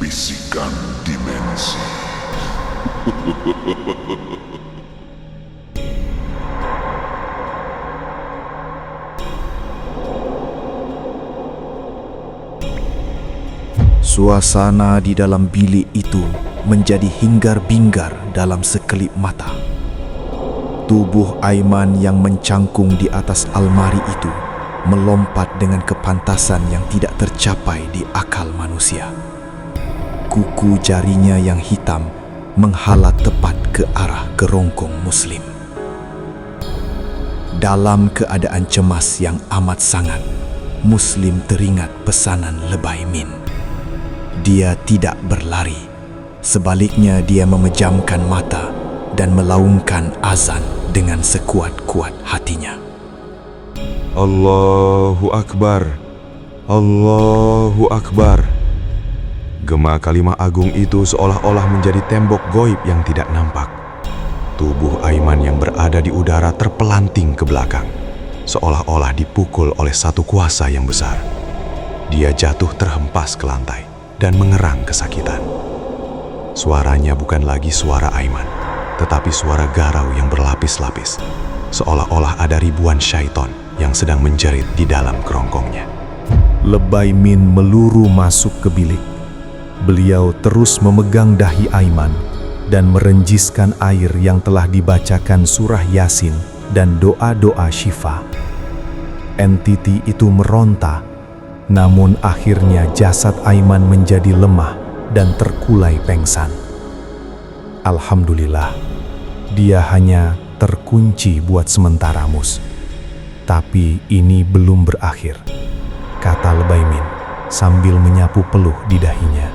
Bisikan Dimensi. Suasana di dalam bilik itu menjadi hingar-bingar dalam sekelip mata. Tubuh Aiman yang mencangkung di atas almari itu melompat dengan kepantasan yang tidak tercapai di akal manusia. Kuku jarinya yang hitam menghala tepat ke arah kerongkong Muslim. Dalam keadaan cemas yang amat sangat, Muslim teringat pesanan Lebay Min. Dia tidak berlari. Sebaliknya dia memejamkan mata dan melaungkan azan dengan sekuat-kuat hatinya. Allahu Akbar, Allahu Akbar. Gema kalimah agung itu seolah-olah menjadi tembok goib yang tidak nampak. Tubuh Aiman yang berada di udara terpelanting ke belakang, seolah-olah dipukul oleh satu kuasa yang besar. Dia jatuh terhempas ke lantai dan mengerang kesakitan. Suaranya bukan lagi suara Aiman, tetapi suara garau yang berlapis-lapis, seolah-olah ada ribuan syaiton yang sedang menjerit di dalam kerongkongnya. Lebay Min meluru masuk ke bilik. Beliau terus memegang dahi Aiman dan merenjiskan air yang telah dibacakan surah Yasin dan doa-doa syifa. Entiti itu meronta, namun akhirnya jasad Aiman menjadi lemah dan terkulai pengsan. Alhamdulillah, dia hanya terkunci buat sementara, Mus. Tapi ini belum berakhir, kata Lebay Min sambil menyapu peluh di dahinya.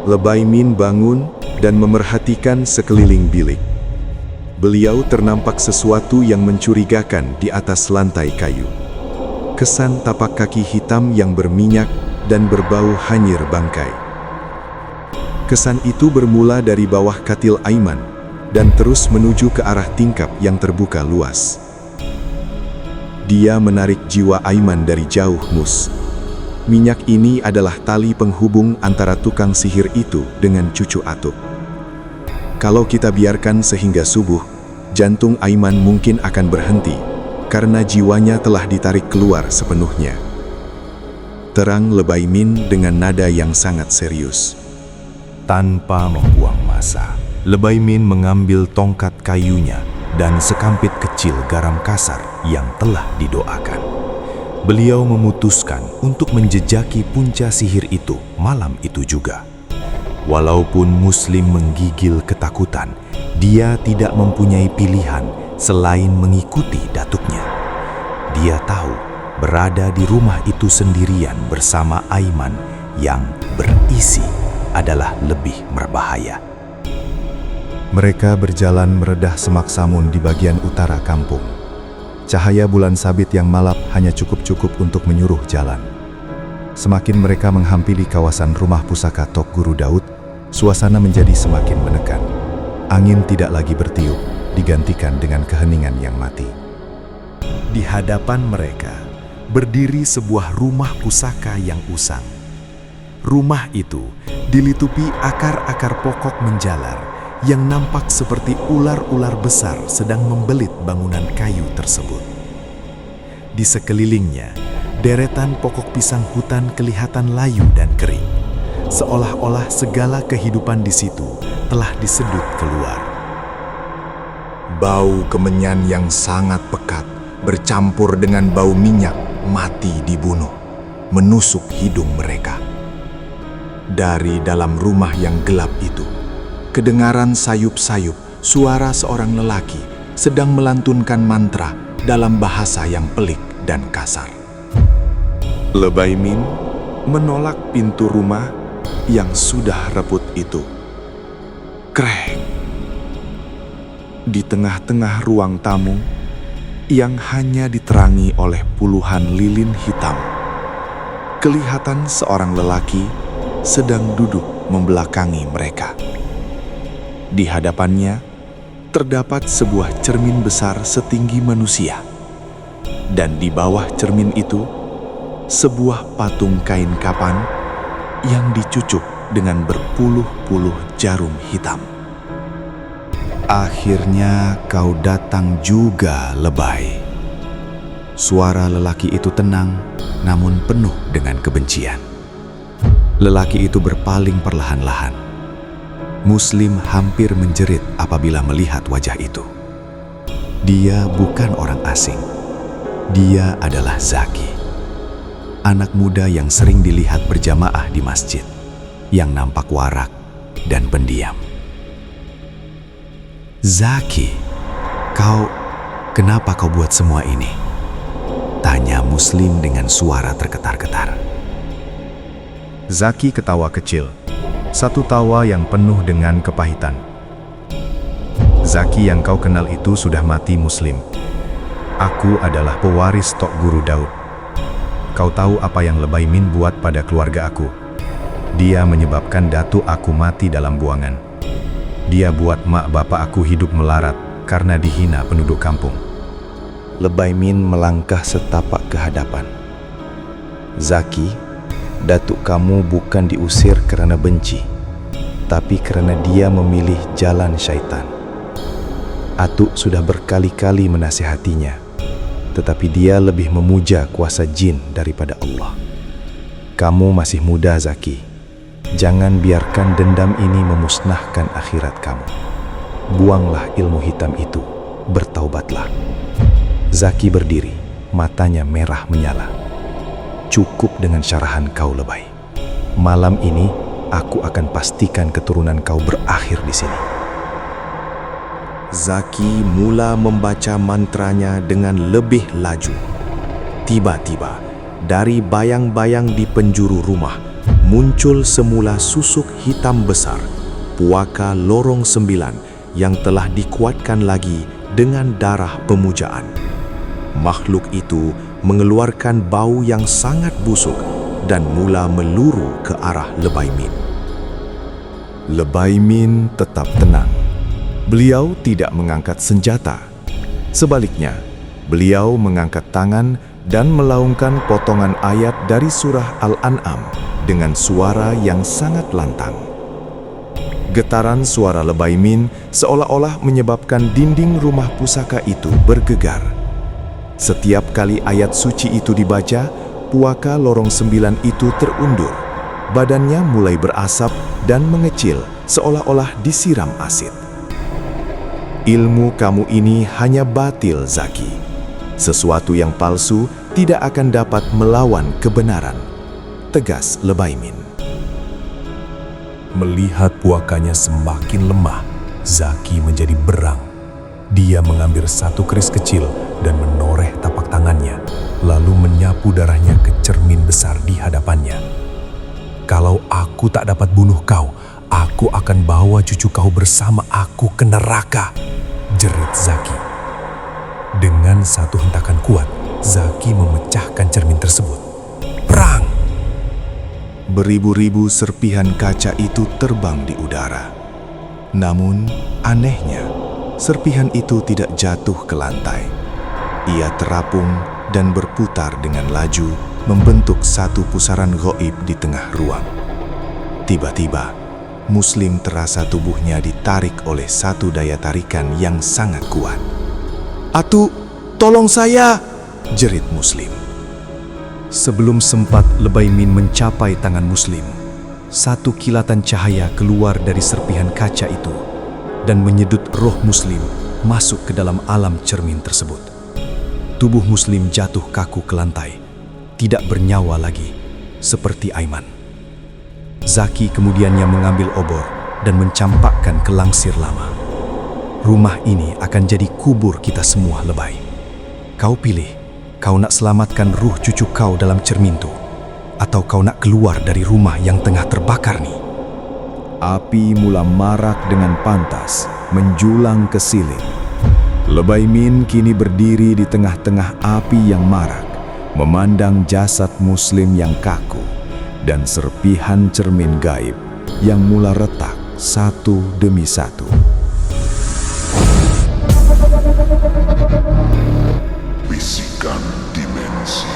Lebay Min bangun dan memerhatikan sekeliling bilik. Beliau ternampak sesuatu yang mencurigakan di atas lantai kayu. Kesan tapak kaki hitam yang berminyak dan berbau hanyir bangkai. Kesan itu bermula dari bawah katil Aiman dan terus menuju ke arah tingkap yang terbuka luas. Dia menarik jiwa Aiman dari jauh, Mus. Minyak ini adalah tali penghubung antara tukang sihir itu dengan cucu Atuk. Kalau kita biarkan sehingga subuh, jantung Aiman mungkin akan berhenti karena jiwanya telah ditarik keluar sepenuhnya. Terang Lebay Min dengan nada yang sangat serius. Tanpa membuang masa, Lebay Min mengambil tongkat kayunya dan sekampit kecil garam kasar yang telah didoakan. Beliau memutuskan untuk menjejaki punca sihir itu malam itu juga. Walaupun Muslim menggigil ketakutan, dia tidak mempunyai pilihan selain mengikuti datuknya. Dia tahu berada di rumah itu sendirian bersama Aiman yang berisi adalah lebih berbahaya. Mereka berjalan meredah semak samun di bagian utara kampung. Cahaya bulan sabit yang malap hanya cukup untuk menyuruh jalan. Semakin mereka menghampiri kawasan rumah pusaka Tok Guru Daud, suasana menjadi semakin menekan. Angin tidak lagi bertiup, digantikan dengan keheningan yang mati. Di hadapan mereka berdiri sebuah rumah pusaka yang usang. Rumah itu dilitupi akar-akar pokok menjalar yang nampak seperti ular-ular besar sedang membelit bangunan kayu tersebut. Di sekelilingnya, deretan pokok pisang hutan kelihatan layu dan kering, seolah-olah segala kehidupan di situ telah disedut keluar. Bau kemenyan yang sangat pekat bercampur dengan bau minyak mati dibunuh, menusuk hidung mereka. Dari dalam rumah yang gelap itu, kedengaran sayup-sayup suara seorang lelaki sedang melantunkan mantra dalam bahasa yang pelik dan kasar. Lebay Min menolak pintu rumah yang sudah reput itu. Krek! Di tengah-tengah ruang tamu yang hanya diterangi oleh puluhan lilin hitam, kelihatan seorang lelaki sedang duduk membelakangi mereka. Di hadapannya terdapat sebuah cermin besar setinggi manusia, dan di bawah cermin itu sebuah patung kain kapan yang dicucuk dengan berpuluh-puluh jarum hitam. Akhirnya kau datang juga, lebay. Suara lelaki itu tenang, namun penuh dengan kebencian. Lelaki itu berpaling perlahan-lahan. Muslim hampir menjerit apabila melihat wajah itu. Dia bukan orang asing. Dia adalah Zaki, anak muda yang sering dilihat berjamaah di masjid, yang nampak warak dan pendiam. "Zaki, kenapa kau buat semua ini?" tanya Muslim dengan suara tergetar-getar. Zaki ketawa kecil, satu tawa yang penuh dengan kepahitan. "Zaki yang kau kenal itu sudah mati, Muslim. Aku adalah pewaris Tok Guru Daud. Kau tahu apa yang Lebay Min buat pada keluarga aku? Dia menyebabkan datuk aku mati dalam buangan. Dia buat mak bapak aku hidup melarat karena dihina penduduk kampung." Lebay Min melangkah setapak ke hadapan. "Zaki, datuk kamu bukan diusir karena benci, tapi karena dia memilih jalan syaitan. Atuk sudah berkali-kali menasihatinya, tetapi dia lebih memuja kuasa jin daripada Allah. Kamu masih muda, Zaki. Jangan biarkan dendam ini memusnahkan akhirat kamu. Buanglah ilmu hitam itu, bertaubatlah." Zaki berdiri, matanya merah menyala. "Cukup dengan syarahan kau, lebay. Malam ini, aku akan pastikan keturunan kau berakhir di sini." Zaki mula membaca mantranya dengan lebih laju. Tiba-tiba, dari bayang-bayang di penjuru rumah, muncul semula susuk hitam besar, puaka lorong 9 yang telah dikuatkan lagi dengan darah pemujaan. Makhluk itu mengeluarkan bau yang sangat busuk dan mula meluru ke arah Lebay Min. Lebay Min tetap tenang. Beliau tidak mengangkat senjata. Sebaliknya, beliau mengangkat tangan dan melaungkan potongan ayat dari surah Al-An'am dengan suara yang sangat lantang. Getaran suara Lebay Min seolah-olah menyebabkan dinding rumah pusaka itu bergegar. Setiap kali ayat suci itu dibaca, puaka lorong 9 itu terundur. Badannya mulai berasap dan mengecil seolah-olah disiram asid. "Ilmu kamu ini hanya batil, Zaki. Sesuatu yang palsu tidak akan dapat melawan kebenaran," tegas Lebay Min. Melihat puakanya semakin lemah, Zaki menjadi berang. Dia mengambil satu keris kecil dan menoreh tapak tangannya, lalu menyapu darahnya ke cermin besar di hadapannya. "Kalau aku tak dapat bunuh kau, aku akan bawa cucu kau bersama aku ke neraka," jerit Zaki. Dengan satu hentakan kuat, Zaki memecahkan cermin tersebut. Perang! Beribu-ribu serpihan kaca itu terbang di udara. Namun, anehnya, serpihan itu tidak jatuh ke lantai. Ia terapung dan berputar dengan laju, membentuk satu pusaran gaib di tengah ruang. Tiba-tiba, Muslim terasa tubuhnya ditarik oleh satu daya tarikan yang sangat kuat. "Atu, tolong saya!" jerit Muslim. Sebelum sempat Lebay Min mencapai tangan Muslim, satu kilatan cahaya keluar dari serpihan kaca itu dan menyedut roh Muslim masuk ke dalam alam cermin tersebut. Tubuh Muslim jatuh kaku ke lantai, tidak bernyawa lagi, seperti Aiman. Zaki kemudiannya mengambil obor dan mencampakkan ke langsir lama. "Rumah ini akan jadi kubur kita semua, Lebay. Kau pilih, kau nak selamatkan ruh cucu kau dalam cermin itu, atau kau nak keluar dari rumah yang tengah terbakar ni." Api mula marak dengan pantas, menjulang ke siling. Lebay Min kini berdiri di tengah-tengah api yang marak, memandang jasad Muslim yang kaku dan serpihan cermin gaib yang mula retak satu demi satu. Bisikan Dimensi.